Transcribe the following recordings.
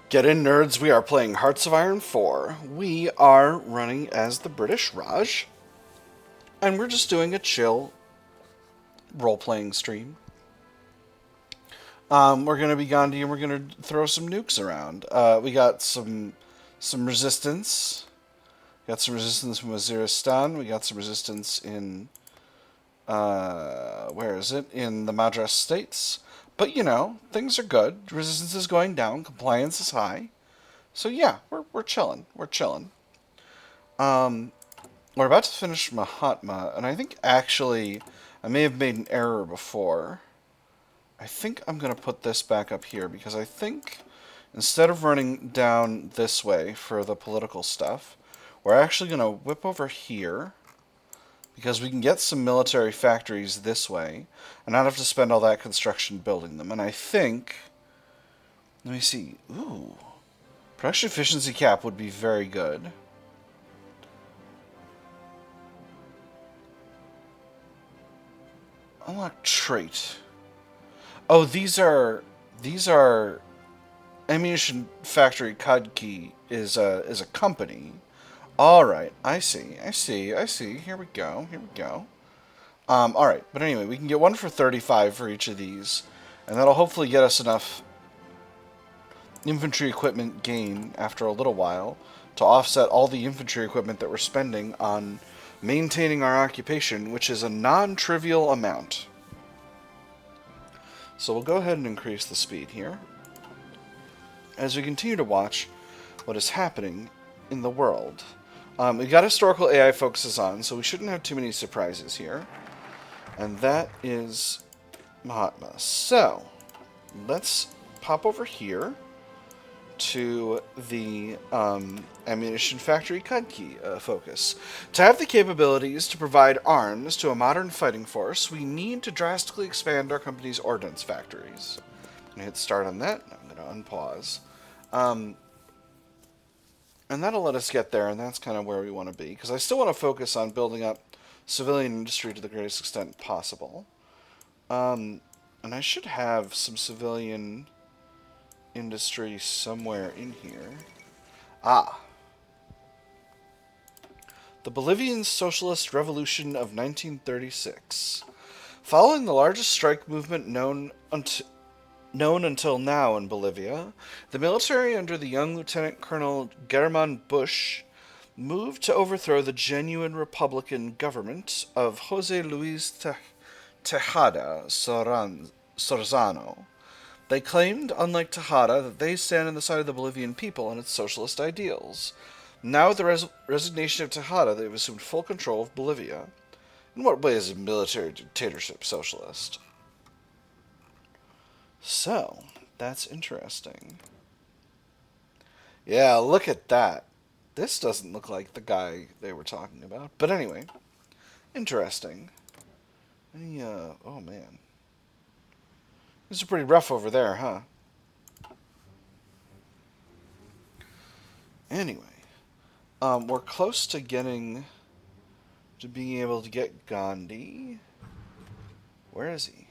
Get in, nerds. We are playing Hearts of Iron 4. We are running as the British Raj, and we're just doing a chill role playing stream. We're going to be Gandhi and we're going to throw some nukes around. We got some resistance. Got some resistance from Waziristan. We got some resistance in. Where is it? In the Madras states. But, things are good. Resistance is going down. Compliance is high. So yeah, we're chilling. We're chilling. Um, we're about to finish Mahatma, and I think actually I may have made an error before. I think I'm gonna put this back up here because I think instead of running down this way for the political stuff, we're actually gonna whip over here because we can get some military factories this way and not have to spend all that construction building them. And I think, let me see. Ooh. Production efficiency cap would be very good. Unlock trait. Oh, these are ammunition factory Kadki is a company. All right, I see. Here we go. All right, but anyway, we can get one for 35 for each of these, and that'll hopefully get us enough infantry equipment gain after a little while to offset all the infantry equipment that we're spending on maintaining our occupation, which is a non-trivial amount. So we'll go ahead and increase the speed here as we continue to watch what is happening in the world. We've got historical AI focuses on, so we shouldn't have too many surprises here. And that is Mahatma. So, let's pop over here to the ammunition factory Kadki focus. To have the capabilities to provide arms to a modern fighting force, we need to drastically expand our company's ordnance factories. I'm going to hit start on that. I'm going to unpause. And that'll let us get there, and that's kind of where we want to be, because I still want to focus on building up civilian industry to the greatest extent possible. And I should have some civilian industry somewhere in here. Ah. The Bolivian Socialist Revolution of 1936. Following the largest strike movement known until now in Bolivia, the military under the young Lieutenant Colonel German Bush moved to overthrow the genuine Republican government of Jose Luis Tejada Sorzano. They claimed, unlike Tejada, that they stand on the side of the Bolivian people and its socialist ideals. Now, with the resignation of Tejada, they've assumed full control of Bolivia. In what way is a military dictatorship socialist? So, that's interesting. Yeah, look at that. This doesn't look like the guy they were talking about. But anyway, interesting. Oh man. This is pretty rough over there, huh? Anyway, we're close to getting to being able to get Gandhi. Where is he?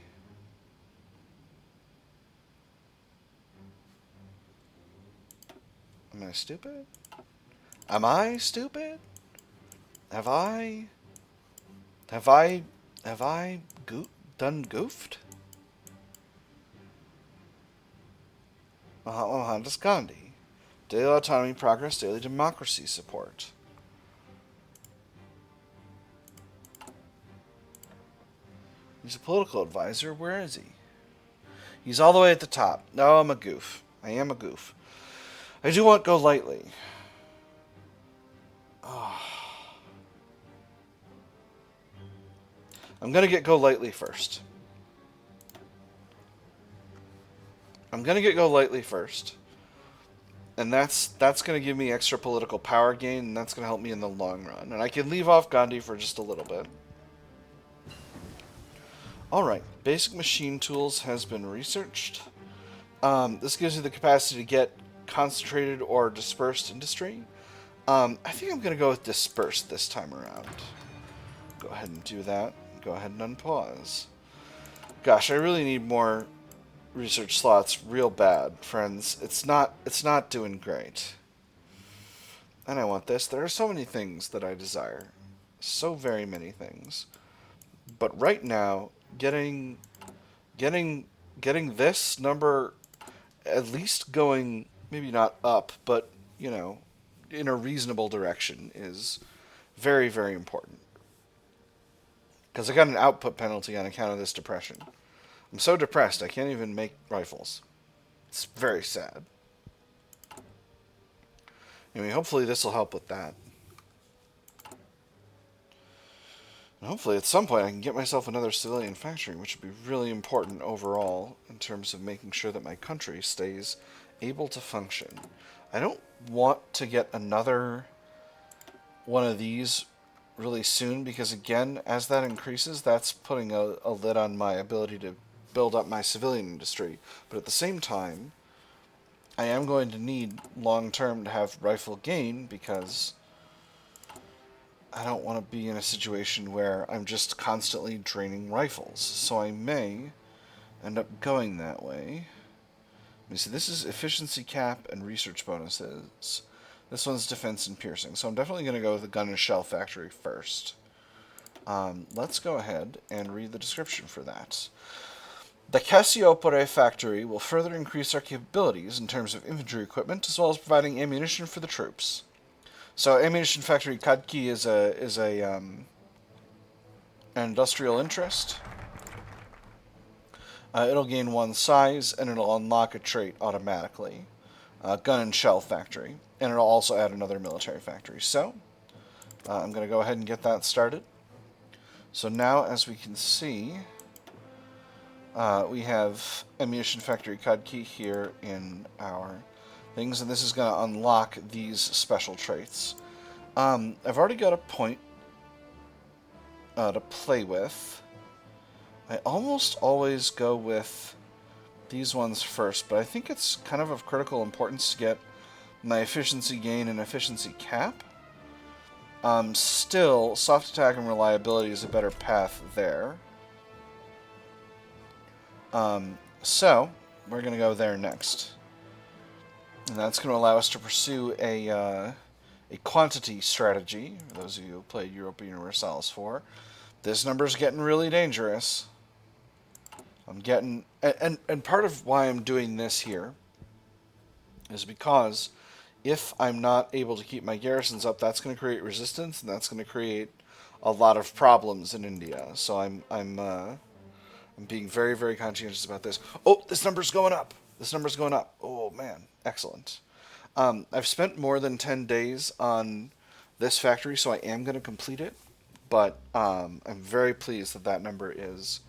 Am I stupid? Am I stupid? Have I done goofed? Mohandas Gandhi. Daily autonomy, progress, daily democracy support. He's a political advisor. Where is he? He's all the way at the top. No, I'm a goof. I am a goof. I do want go lightly. Oh. I'm going to get go lightly first. And that's going to give me extra political power gain, and that's going to help me in the long run. And I can leave off Gandhi for just a little bit. Alright, basic machine tools has been researched. This gives you the capacity to get concentrated or dispersed industry. I think I'm going to go with dispersed this time around. Go ahead and do that. Go ahead and unpause. Gosh, I really need more research slots real bad, friends. It's not doing great. And I want this. There are so many things that I desire. So very many things. But right now, getting getting this number at least going, maybe not up, but in a reasonable direction is very, very important. Because I got an output penalty on account of this depression. I'm so depressed I can't even make rifles. It's very sad. Anyway, hopefully this will help with that. And hopefully at some point I can get myself another civilian factory, which would be really important overall in terms of making sure that my country stays able to function. I don't want to get another one of these really soon because, again, as that increases, that's putting a lid on my ability to build up my civilian industry. But at the same time, I am going to need long-term to have rifle gain because I don't want to be in a situation where I'm just constantly draining rifles. So I may end up going that way. Let me see, this is efficiency cap and research bonuses. This one's defense and piercing. So I'm definitely going to go with the gun and shell factory first. Let's go ahead and read the description for that. The Cassiopeia factory will further increase our capabilities in terms of infantry equipment, as well as providing ammunition for the troops. So, ammunition factory Kadki is an industrial interest. It'll gain one size, and it'll unlock a trait automatically. Gun and shell factory, and it'll also add another military factory. So, I'm going to go ahead and get that started. So now, as we can see, we have ammunition factory Kadki here in our things, and this is going to unlock these special traits. I've already got a point to play with. I almost always go with these ones first, but I think it's kind of critical importance to get my efficiency gain and efficiency cap. Still, soft attack and reliability is a better path there. So, we're going to go there next. And that's going to allow us to pursue a quantity strategy, for those of you who played Europa Universalis 4. This number's getting really dangerous. I'm getting... And part of why I'm doing this here is because if I'm not able to keep my garrisons up, that's going to create resistance, and that's going to create a lot of problems in India. So I'm being very, very conscientious about this. Oh, this number's going up. This number's going up. Oh, man. Excellent. I've spent more than 10 days on this factory, so I am going to complete it. But I'm very pleased that that number is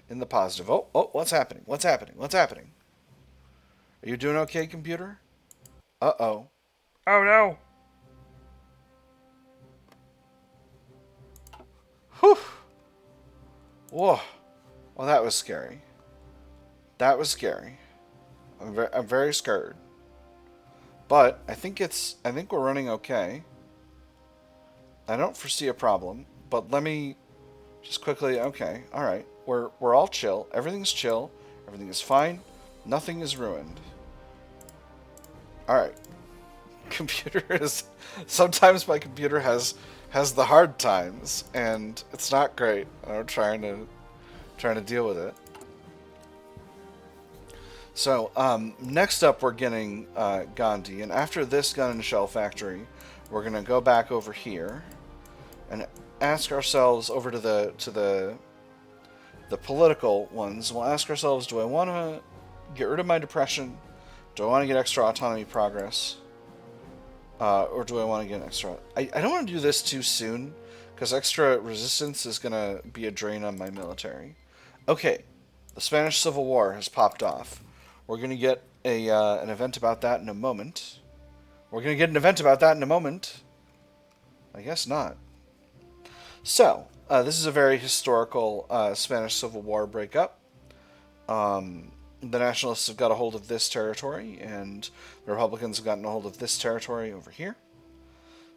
in the positive. Oh, what's happening? What's happening? What's happening? Are you doing okay, computer? Uh-oh. Oh no! Whew. Whoa. Well, that was scary. That was scary. I'm very scared. But I think we're running okay. I don't foresee a problem, but let me just quickly, okay, all right. We're all chill. Everything's chill. Everything is fine. Nothing is ruined. All right. Computer is sometimes my computer has the hard times and it's not great. I'm trying to deal with it. So, next up we're getting Gandhi, and after this gun and shell factory, we're going to go back over here and ask ourselves over to the political ones. We'll ask ourselves, do I want to get rid of my depression? Do I want to get extra autonomy progress? Or do I want to get an extra... I don't want to do this too soon, because extra resistance is going to be a drain on my military. Okay, the Spanish Civil War has popped off. We're going to get an event about that in a moment. We're going to get an event about that in a moment. I guess not. So, this is a very historical Spanish Civil War breakup. The Nationalists have got a hold of this territory, and the Republicans have gotten a hold of this territory over here.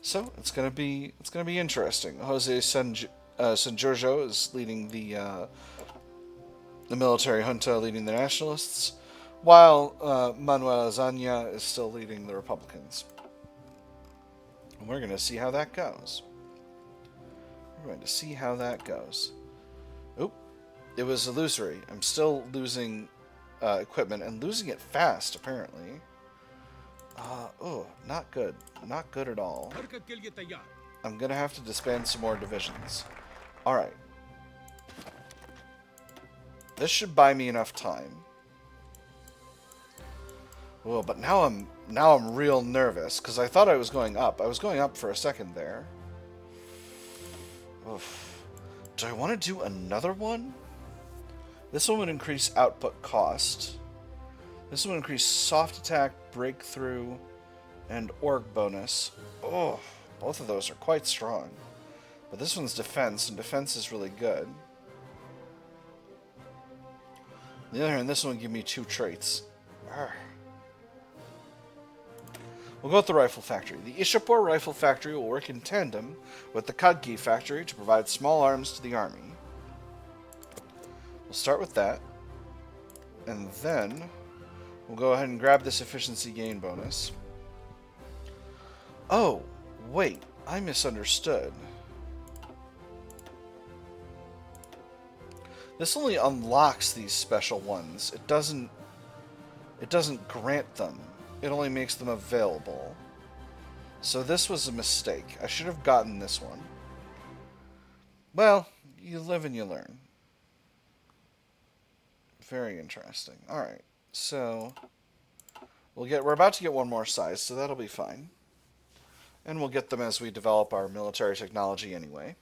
So it's gonna be interesting. Jose San Giorgio is leading the military junta, leading the Nationalists. while Manuel Azaña is still leading the Republicans. And we're going to see how that goes. We're going to see how that goes. Oop. It was illusory. I'm still losing equipment, and losing it fast, apparently. Oh, not good. Not good at all. I'm going to have to disband some more divisions. Alright. This should buy me enough time. Oh, but now I'm real nervous, because I thought I was going up. I was going up for a second there. Oof. Do I want to do another one? This one would increase output cost. This one would increase soft attack, breakthrough, and org bonus. Oh, both of those are quite strong. But this one's defense, and defense is really good. On the other hand, this one would give me 2 traits. Arrgh. We'll go with the Rifle Factory. The Ishapur Rifle Factory will work in tandem with the Kadgi Factory to provide small arms to the army. We'll start with that. And then we'll go ahead and grab this efficiency gain bonus. Oh, wait. I misunderstood. This only unlocks these special ones. It doesn't grant them. It only makes them available. So this was a mistake. I should have gotten this one. Well, you live and you learn. Very interesting. Alright, so we're about to get one more size, so that'll be fine. And we'll get them as we develop our military technology anyway.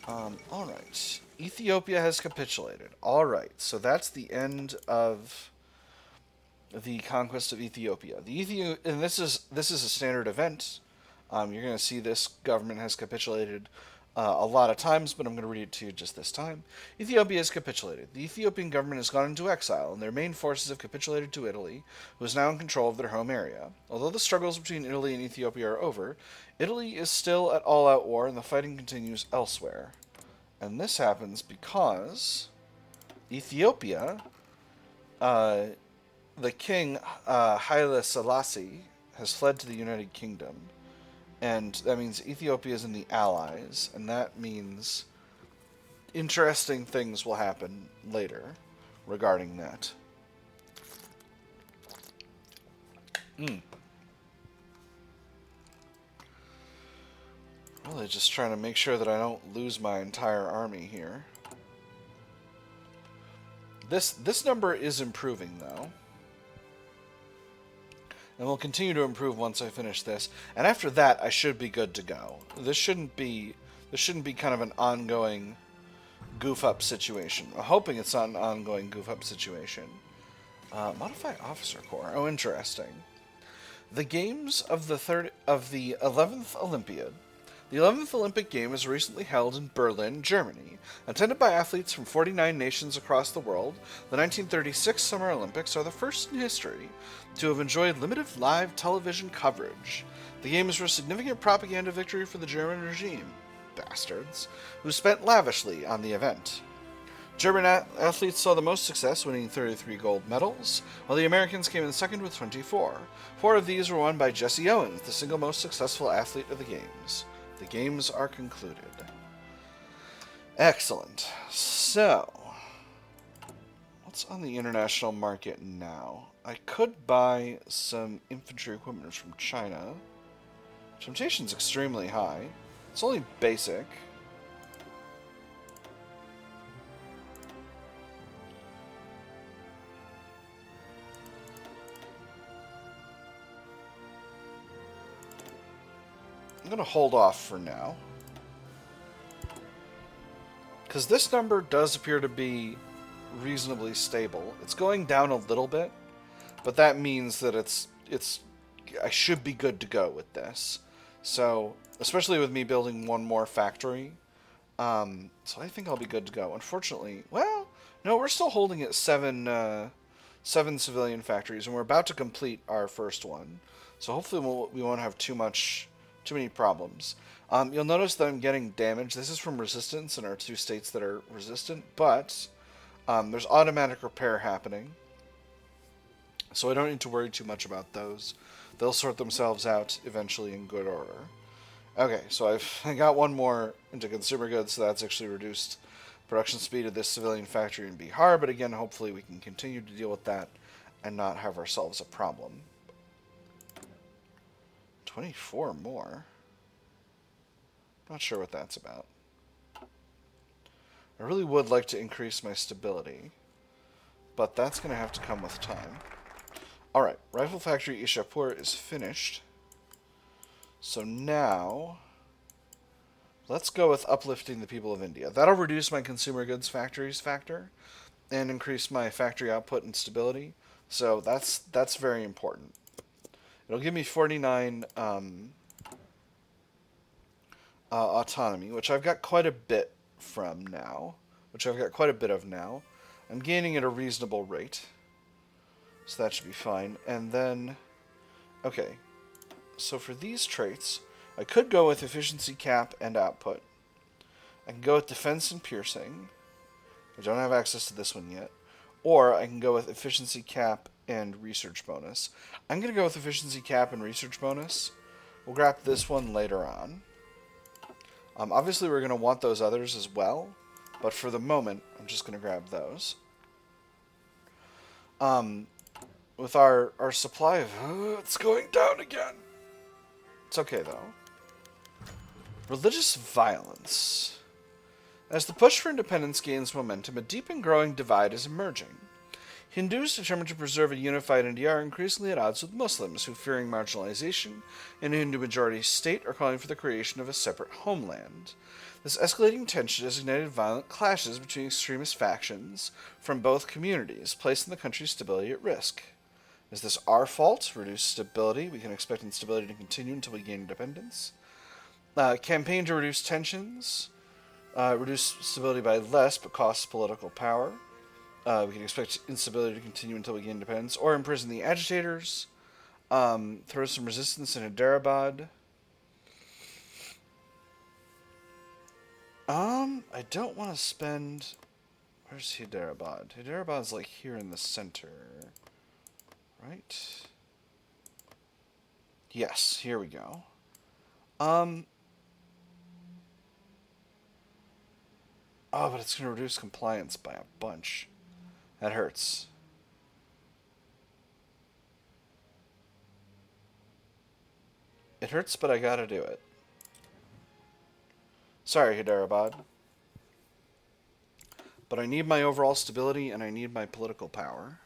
Alright. Ethiopia has capitulated. Alright, so that's the end of the conquest of Ethiopia. And this is a standard event. You're going to see this government has capitulated a lot of times, but I'm going to read it to you just this time. Ethiopia has capitulated. The Ethiopian government has gone into exile, and their main forces have capitulated to Italy, who is now in control of their home area. Although the struggles between Italy and Ethiopia are over, Italy is still at all-out war, and the fighting continues elsewhere. And this happens because Ethiopia, the king, Haile Selassie, has fled to the United Kingdom. And that means Ethiopia is in the Allies, and that means interesting things will happen later regarding that. Really just trying to make sure that I don't lose my entire army here. This number is improving, though. And will continue to improve once I finish this. And after that, I should be good to go. This shouldn't be kind of an ongoing goof-up situation. I'm hoping it's not an ongoing goof-up situation. Modify Officer Corps. Oh, interesting. The games of the 11th Olympiad. The 11th Olympic Game was recently held in Berlin, Germany. Attended by athletes from 49 nations across the world, the 1936 Summer Olympics are the first in history to have enjoyed limited live television coverage. The Games were a significant propaganda victory for the German regime, bastards, who spent lavishly on the event. German athletes saw the most success, winning 33 gold medals, while the Americans came in second with 24. 4 of these were won by Jesse Owens, the single most successful athlete of the Games. The Games are concluded. Excellent. So, what's on the international market now? I could buy some infantry equipment from China. Temptation's extremely high. It's only basic. I'm going to hold off for now. Because this number does appear to be reasonably stable. It's going down a little bit, but that means that I should be good to go with this. So, especially with me building one more factory. So I think I'll be good to go. Unfortunately, well, no, we're still holding at 7 civilian factories, and we're about to complete our first one. So hopefully we won't have too many problems. You'll notice that I'm getting damage. This is from resistance in our 2 states that are resistant, but There's automatic repair happening, so I don't need to worry too much about those. They'll sort themselves out eventually in good order. Okay, so I got one more into consumer goods, so that's actually reduced production speed of this civilian factory in Bihar, but again, hopefully we can continue to deal with that and not have ourselves a problem. 24 more? Not sure what that's about. I really would like to increase my stability, but that's going to have to come with time. Alright, Rifle Factory Ishapur is finished. So now, let's go with uplifting the people of India. That'll reduce my consumer goods factories factor and increase my factory output and stability. So that's very important. It'll give me 49 autonomy, which I've got quite a bit from now. I'm gaining at a reasonable rate. So that should be fine. And then, okay. So for these traits, I could go with efficiency cap and output. I can go with defense and piercing. I don't have access to this one yet. Or I can go with efficiency cap and research bonus. I'm going to go with efficiency cap and research bonus. We'll grab this one later on. Obviously, we're going to want those others as well. But for the moment, I'm just going to grab those. With our supply of... it's going down again. It's okay, though. Religious violence. As the push for independence gains momentum, a deep and growing divide is emerging. Hindus determined to preserve a unified India are increasingly at odds with Muslims who, fearing marginalization in a Hindu-majority state, are calling for the creation of a separate homeland. This escalating tension has ignited violent clashes between extremist factions from both communities, placing the country's stability at risk. Is this our fault? Reduced stability. We can expect instability to continue until we gain independence. Campaign to reduce tensions. Reduce stability by less, but costs political power. We can expect instability to continue until we gain independence. Or imprison the agitators. Throw some resistance in Hyderabad. I don't want to spend... Where's Hyderabad? Hyderabad's like here in the center. Right? Yes, here we go. Oh, but it's going to reduce compliance by a bunch. That hurts. It hurts, but I gotta do it. Sorry, Hyderabad. But I need my overall stability and I need my political power.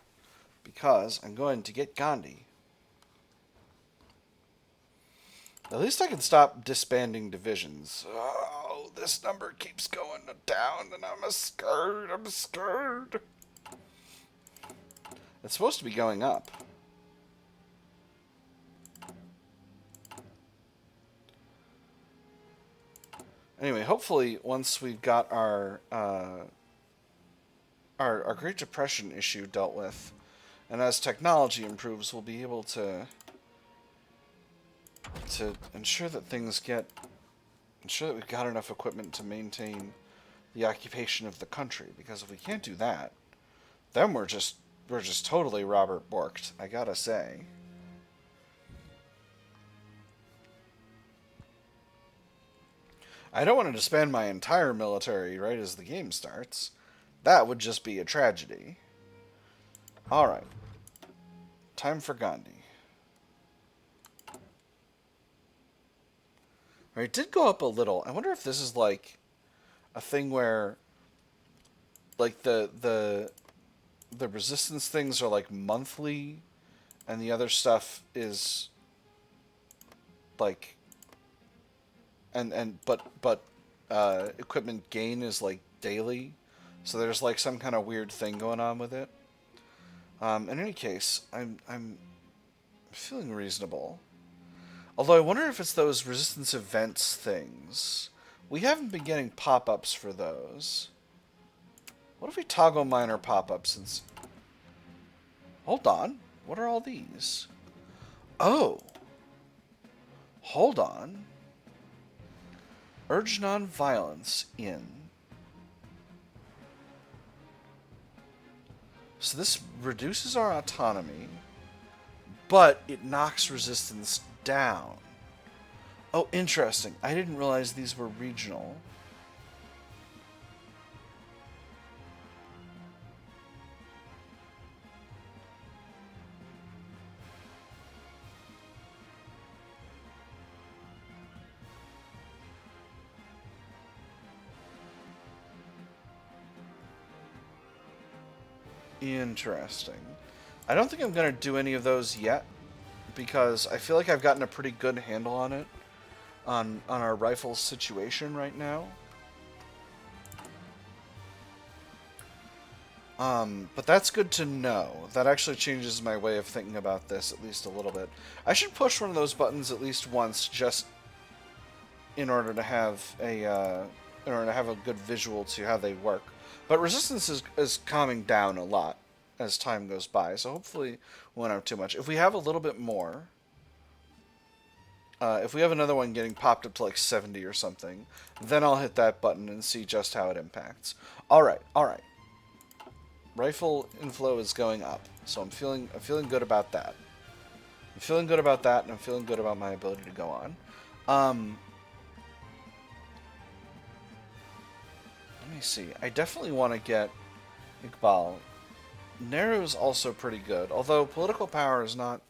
Because I'm going to get Gandhi. At least I can stop disbanding divisions. Oh, this number keeps going down and I'm scared. It's supposed to be going up. Anyway, hopefully once we've got our Great Depression issue dealt with, and as technology improves, we'll be able to ensure that we've got enough equipment to maintain the occupation of the country. Because if we can't do that, then we're just totally Robert Borked, I gotta say. I don't want to disband my entire military right as the game starts. That would just be a tragedy. Alright. Time for Gandhi. It did go up a little. I wonder if this is like a thing where like the resistance things are like monthly and the other stuff is like but equipment gain is like daily. So there's like some kind of weird thing going on with it. In any case, I'm feeling reasonable. Although I wonder if it's those resistance events things. We haven't been getting pop-ups for those. What if we toggle minor pop-ups since... Hold on. What are all these? Oh. Hold on. Urge non-violence in. So this reduces our autonomy, but it knocks resistance down. Oh, interesting. I didn't realize these were regional. Interesting. I don't think I'm going to do any of those yet, because I feel like I've gotten a pretty good handle on it, on our rifle situation right now. But that's good to know. That actually changes my way of thinking about this at least a little bit. I should push one of those buttons at least once, just in order to have a good visual to how they work. But resistance is calming down a lot as time goes by, so hopefully we won't have too much. If we have a little bit more, if we have another one getting popped up to like 70 or something, then I'll hit that button and see just how it impacts. All right. Rifle inflow is going up, so I'm feeling good about that. I'm feeling good about that, and I'm feeling good about my ability to go on. Let me see. I definitely want to get Iqbal. Nehru is also pretty good, although political power is not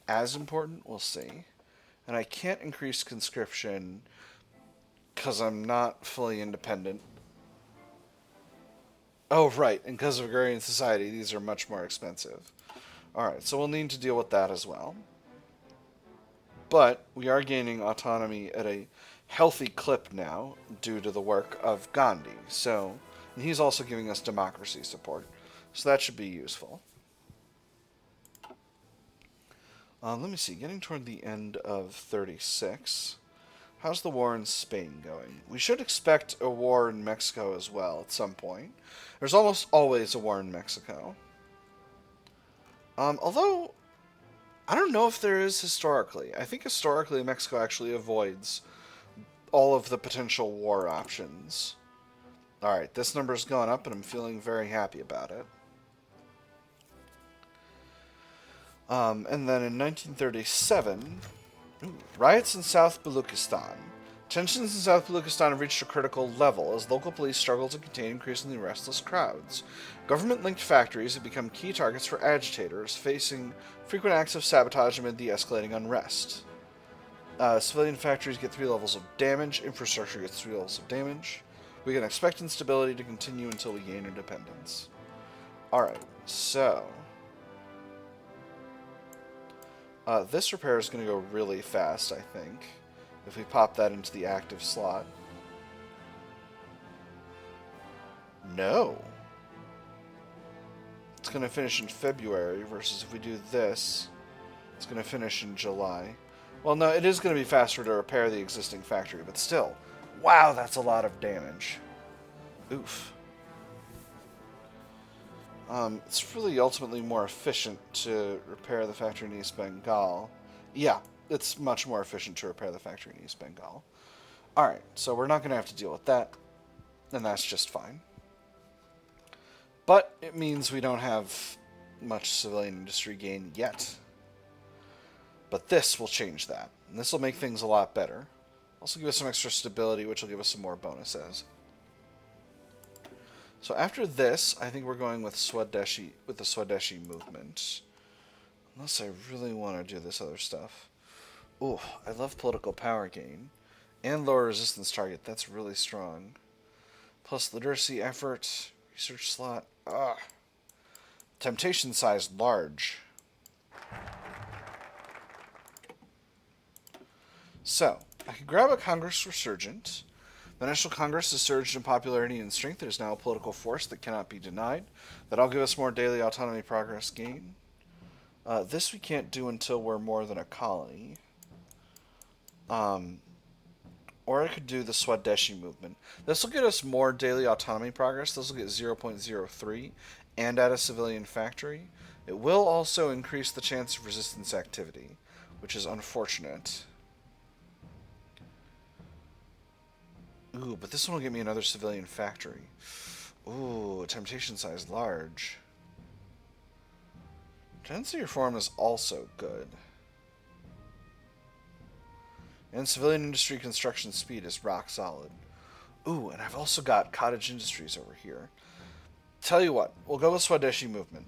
as important. We'll see. And I can't increase conscription because I'm not fully independent. Oh, right, and because of agrarian society, these are much more expensive. Alright, so we'll need to deal with that as well. But we are gaining autonomy at a healthy clip now due to the work of Gandhi. So, and he's also giving us democracy support. So that should be useful. Let me see, getting toward the end of 36. How's the war in Spain going? We should expect a war in Mexico as well at some point. There's almost always a war in Mexico. Although, I don't know if there is historically. I think historically Mexico actually avoids all of the potential war options. Alright, this number's gone up and I'm feeling very happy about it. And then in 1937, riots in South Baluchistan. Tensions in South Baluchistan have reached a critical level as local police struggle to contain increasingly restless crowds. Government-linked factories have become key targets for agitators, facing frequent acts of sabotage amid the escalating unrest. Civilian factories get 3 levels of damage, infrastructure gets 3 levels of damage. We can expect instability to continue until we gain independence. Alright, so this repair is going to go really fast, I think, if we pop that into the active slot. No. It's going to finish in February, versus if we do this, it's going to finish in July. Well, no, it is going to be faster to repair the existing factory, but still. Wow, that's a lot of damage. Oof. It's really ultimately more efficient to repair the factory in East Bengal. Yeah, it's much more efficient to repair the factory in East Bengal. Alright, so we're not going to have to deal with that, and that's just fine. But it means we don't have much civilian industry gain yet. But this will change that, and this will make things a lot better. Also give us some extra stability, which will give us some more bonuses. So after this, I think we're going with Swadeshi, with the Swadeshi movement. Unless I really want to do this other stuff. Ooh, I love political power gain. And lower resistance target, that's really strong. Plus literacy effort, research slot. Temptation size large. So, I could grab a Congress Resurgent. The National Congress has surged in popularity and strength. It is now a political force that cannot be denied. That'll give us more daily autonomy progress gain. This we can't do until we're more than a colony. Or I could do the Swadeshi movement. This will get us more daily autonomy progress. This will get 0.03 and add a civilian factory. It will also increase the chance of resistance activity, which is unfortunate. Ooh, but this one will give me another civilian factory. Ooh, temptation size large. Density reform is also good. And civilian industry construction speed is rock solid. Ooh, and I've also got cottage industries over here. Tell you what, we'll go with Swadeshi movement.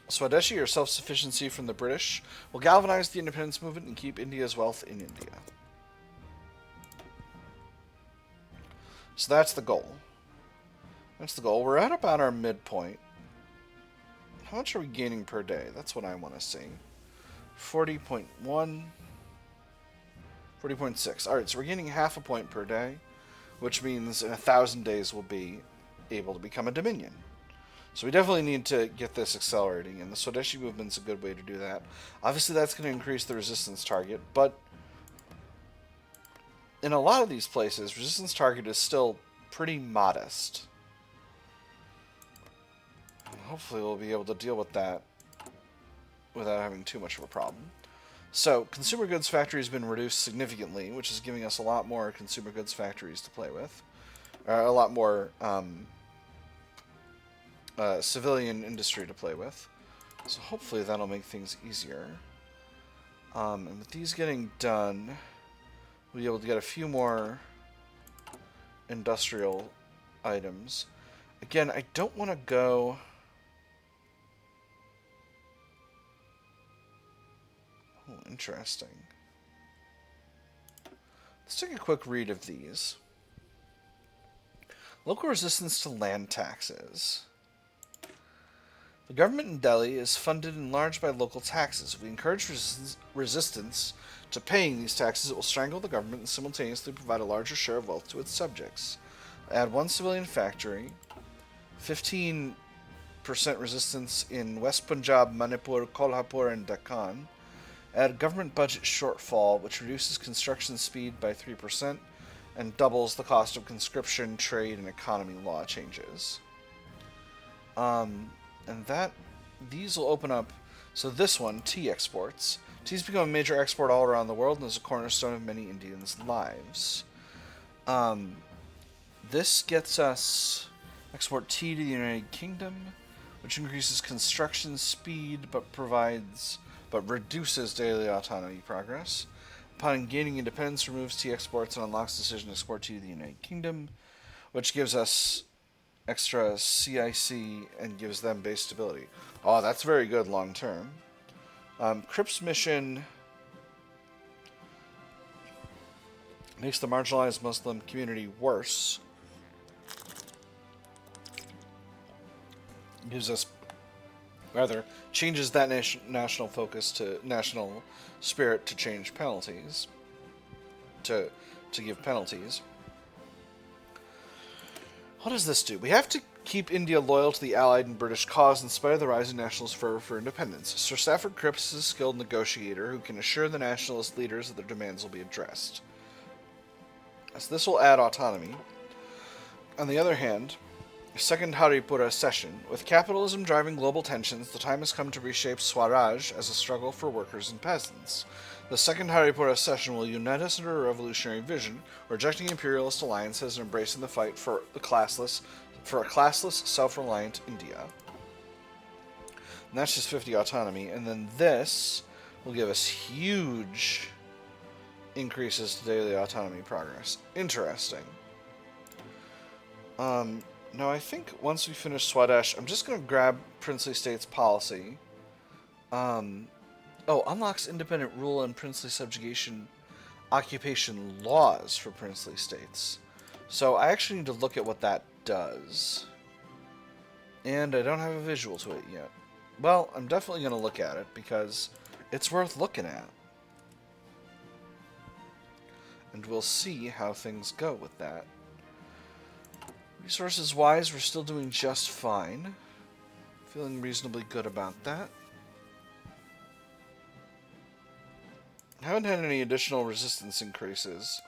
Swadeshi, or self-sufficiency from the British, will galvanize the independence movement and keep India's wealth in India. So that's the goal. That's the goal. We're at about our midpoint. How much are we gaining per day? That's what I want to see. 40.1. 40.6. Alright, so we're gaining half a point per day, which means in 1,000 days we'll be able to become a dominion. So we definitely need to get this accelerating, and the Swadeshi movement's a good way to do that. Obviously that's going to increase the resistance target, but in a lot of these places, resistance target is still pretty modest. And hopefully we'll be able to deal with that without having too much of a problem. So, consumer goods factory has been reduced significantly, which is giving us a lot more consumer goods factories to play with. A lot more civilian industry to play with. So hopefully that'll make things easier. And with these getting done, we'll be able to get a few more industrial items. Again, I don't want to go... Oh, interesting. Let's take a quick read of these. Local resistance to land taxes. The government in Delhi is funded in large by local taxes. If we encourage resistance to paying these taxes, it will strangle the government and simultaneously provide a larger share of wealth to its subjects. Add one civilian factory, 15% resistance in West Punjab, Manipur, Kolhapur, and Deccan. Add government budget shortfall, which reduces construction speed by 3% and doubles the cost of conscription, trade, and economy law changes. And these will open up. So this one, tea exports. Tea's become a major export all around the world and is a cornerstone of many Indians' lives. This gets us export tea to the United Kingdom, which increases construction speed but reduces daily autonomy progress. Upon gaining independence, removes tea exports and unlocks the decision to export tea to the United Kingdom, which gives us extra CIC and gives them base stability. Oh, that's very good long term. Cripps mission makes the marginalized Muslim community worse. Changes that national focus to national spirit to change penalties, to give penalties. What does this do? We have to keep India loyal to the Allied and British cause in spite of the rising nationalist fervor for independence. Sir Stafford Cripps is a skilled negotiator who can assure the nationalist leaders that their demands will be addressed. So this will add autonomy. On the other hand, Second Haripura session. With capitalism driving global tensions, the time has come to reshape Swaraj as a struggle for workers and peasants. The Second Haripura session will unite us under a revolutionary vision, rejecting imperialist alliances and embracing the fight for a classless, self-reliant India. And that's just 50 autonomy. And then this will give us huge increases to daily autonomy progress. Interesting. Now, I think once we finish Swadesh, I'm just going to grab Princely States policy. Unlocks independent rule and princely subjugation occupation laws for princely states. So I actually need to look at what that does. And I don't have a visual to it yet. Well, I'm definitely going to look at it because it's worth looking at. And we'll see how things go with that. Resources-wise, we're still doing just fine. Feeling reasonably good about that. Haven't had any additional resistance increases.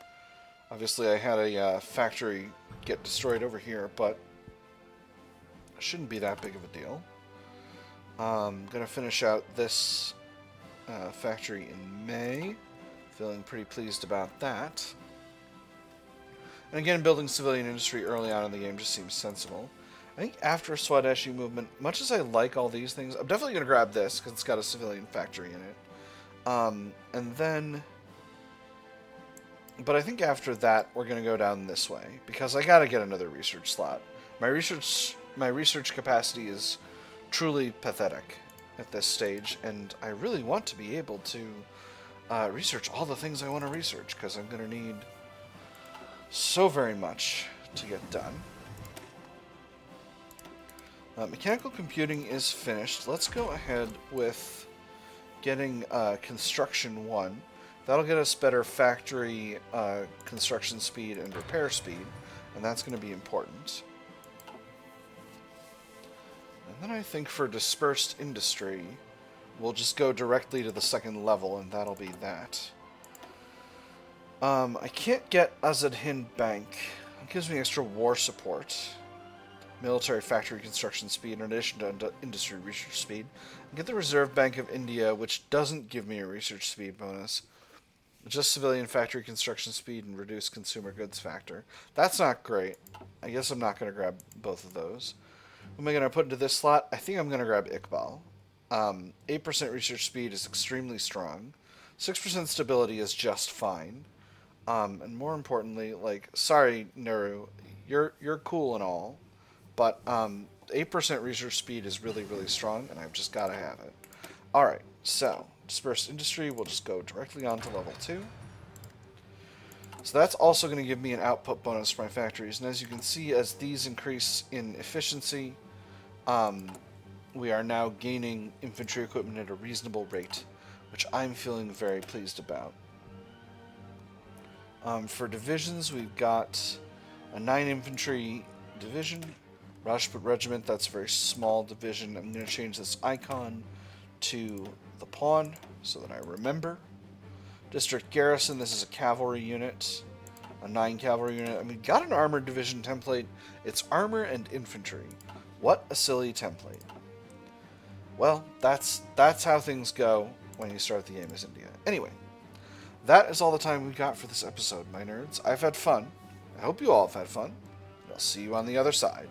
Obviously, I had a factory get destroyed over here, but it shouldn't be that big of a deal. I'm going to finish out this factory in May. Feeling pretty pleased about that. And again, building civilian industry early on in the game just seems sensible. I think after Swadeshi movement, much as I like all these things, I'm definitely going to grab this because it's got a civilian factory in it. And then... But I think after that, we're going to go down this way because I got to get another research slot. My research capacity is truly pathetic at this stage, and I really want to be able to research all the things I want to research because I'm going to need so very much to get done. Mechanical computing is finished. Let's go ahead with getting construction 1. That'll get us better factory construction speed and repair speed, and that's going to be important. And then I think for dispersed industry, we'll just go directly to the 2nd level, and that'll be that. I can't get Azad Hind Bank. It gives me extra war support. Military factory construction speed in addition to industry research speed. I get the Reserve Bank of India, which doesn't give me a research speed bonus. Just civilian factory construction speed and reduced consumer goods factor. That's not great. I guess I'm not going to grab both of those. What am I going to put into this slot? I think I'm going to grab Iqbal. 8% research speed is extremely strong. 6% stability is just fine. And more importantly, like, sorry, Nehru, you're cool and all, but 8% research speed is really, really strong, and I've just got to have it. Alright, so, dispersed industry, we'll just go directly on to level 2. So that's also going to give me an output bonus for my factories, and as you can see, as these increase in efficiency, we are now gaining infantry equipment at a reasonable rate, which I'm feeling very pleased about. For divisions, we've got a 9 infantry division, Rajput Regiment, that's a very small division. I'm going to change this icon to the pawn so that I remember. District Garrison, this is a cavalry unit, a 9 cavalry unit. I mean, got an armored division template. It's armor and infantry. What a silly template. Well, that's how things go when you start the game as India. Anyway, that is all the time we've got for this episode, my nerds. I've had fun. I hope you all have had fun. I'll see you on the other side.